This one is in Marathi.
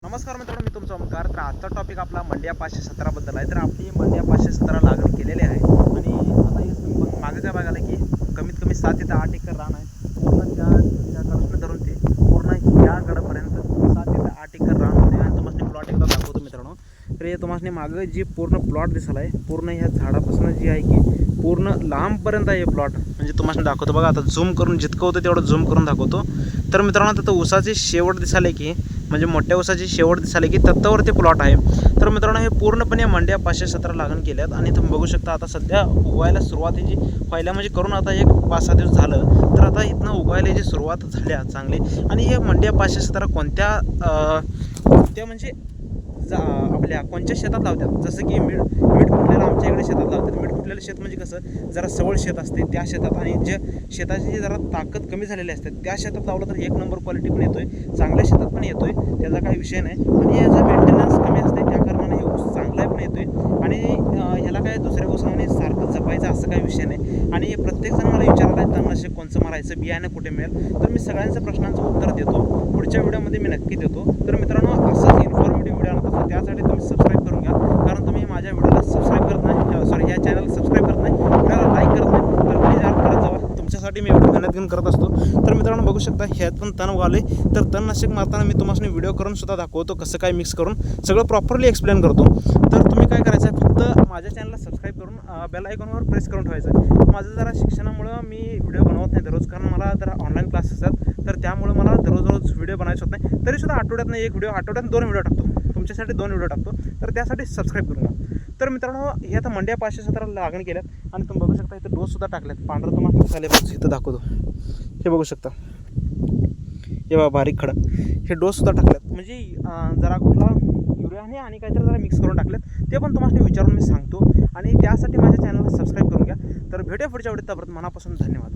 नमस्कार मित्रांनो, मी तुमचा ओमकार. तर आजचा टॉपिक आपला मंड्या 517 बद्दल आहे. तर आपली मंड्या 517 लागण केलेली आहे आणि आता हे तुम्ही मागे काय बघायला की कमीत कमी 7 ते 8 एकर रान आहे. पूर्ण त्या गडापासून धरून ते पूर्ण या गडापर्यंत 7 ते 8 एकर रान होते आणि तुम्हाला प्लॉट एकदा दाखवतो मित्रांनो. तर हे तुम्हाला मागं जी पूर्ण प्लॉट दिसला आहे, पूर्ण ह्या झाडापासून जी आहे की पूर्ण लांबपर्यंत आहे प्लॉट. म्हणजे तुम्हाला दाखवतो बघा, आता झूम करून जितकं होतं तेवढं झूम करून दाखवतो. तर मित्रांनो, आता ऊसाची शेवट दिसाले की म्हणजे मोठ्या ऊसाची शेवट दिसाले की तत्तावर ते प्लॉट आहे. तर मित्रांनो, हे पूर्णपणे मंड्या 517 लागण केल्यात आणि तुम्ही बघू शकता आता सध्या उगवायला सुरुवातीची पहिल्या म्हणजे करून आता एक 5-6 दिवस झालं. तर आता इथनं उगवायला जी सुरुवात झाल्या चांगली. आणि हे मंड्या 517 कोणत्या म्हणजे आपल्या कोणत्या शेतात लावतात, जसं की मीठ फुटलेलं आमच्या इकडे शेतात लावतात. मीठ फुटलेलं शेत म्हणजे कसं जरा सवळ शेत असते त्या शेतात, आणि जे शेताची जरा ताकद कमी झालेली असते त्या शेतात लावलं तर एक नंबर क्वालिटी पण येतोय, चांगल्या शेतात पण येतोय, त्याचा काही विषय नाही. आणि याचा मेंटेनन्स कमी असते त्या कारणाने हे ऊस चांगला पण येतोय. आणि ह्याला काय दुसऱ्या ऊसाने सारखं जपायचं असं काही विषय नाही. आणि प्रत्येकजण मला विचारला आहे तणनाशक कोणचं मारायचं, बियाणं कुठे मिळेल, तर मी सगळ्यांच्या प्रश्नांचं उत्तर देतो. पुढच्या व्हिडिओमध्ये मी नक्की देतो. तर मित्रांनो, असंच इन्फॉर्मेटिव्ह व्हिडिओ आणतो, त्यासाठी तुम्ही सबस्क्राईब करून घ्या. कारण तुम्ही माझ्या व्हिडिओला सबस्क्राईब करत नाही, सॉरी या चॅनलला सबस्क्राईब करत नाही, व्हिडिओला लाईक करत नाही, तर प्लीज यार करत जावा. तुमच्यासाठी मी एवढी मेहनत घेऊन करत असतो. तर मित्रांनो, बघू शकता ह्यात पण तण वाले. तर तणनाशक मारताना मी तुम्हाला व्हिडिओ करून सुद्धा दाखवतो, कसं काय मिक्स करून सगळं प्रॉपरली एक्सप्लेन करतो. तर तुम्ही काय करायचं आहे, फक्त माझ्या चॅनलला सबस्क्राईब करून बेल आयकॉनवर प्रेस करून ठेवायचं. माझं जरा शिक्षणामुळं मी व्हिडिओ बनवत नाही दररोज, कारण मला जरा ऑनलाईन क्लास असतात. तर त्यामुळे मला दररोज व्हिडिओ बनायचं होत नाही. तरीसुद्धा आठवड्यातनं एक व्हिडिओ, आठवड्यात 2 व्हिडिओ टाकतो, तुमच्यासाठी 2 व्हिडिओ टाकतो. तर त्यासाठी सबस्क्राईब करून घ्या. तर मित्रांनो, हे आता मंड्या 517 लागण केल्यात आणि तुम्ही बघू शकता इथं डोससुद्धा टाकल्यात. पांढरं तुम्हाला चालेल बघ, इथं दाखवतो, हे बघू शकता, हे बघा बारीक खडा, हे डोससुद्धा टाकल्यात. म्हणजे जरा कुठला युरियाने आणि काहीतरी जरा मिक्स करून टाकलेत, ते पण तुम्हाला विचारून मी सांगतो. आणि त्यासाठी माझ्या चॅनलला सबस्क्राईब करून घ्या. तर भेटूया पुढच्या व्हिडिओत, मनापासून धन्यवाद.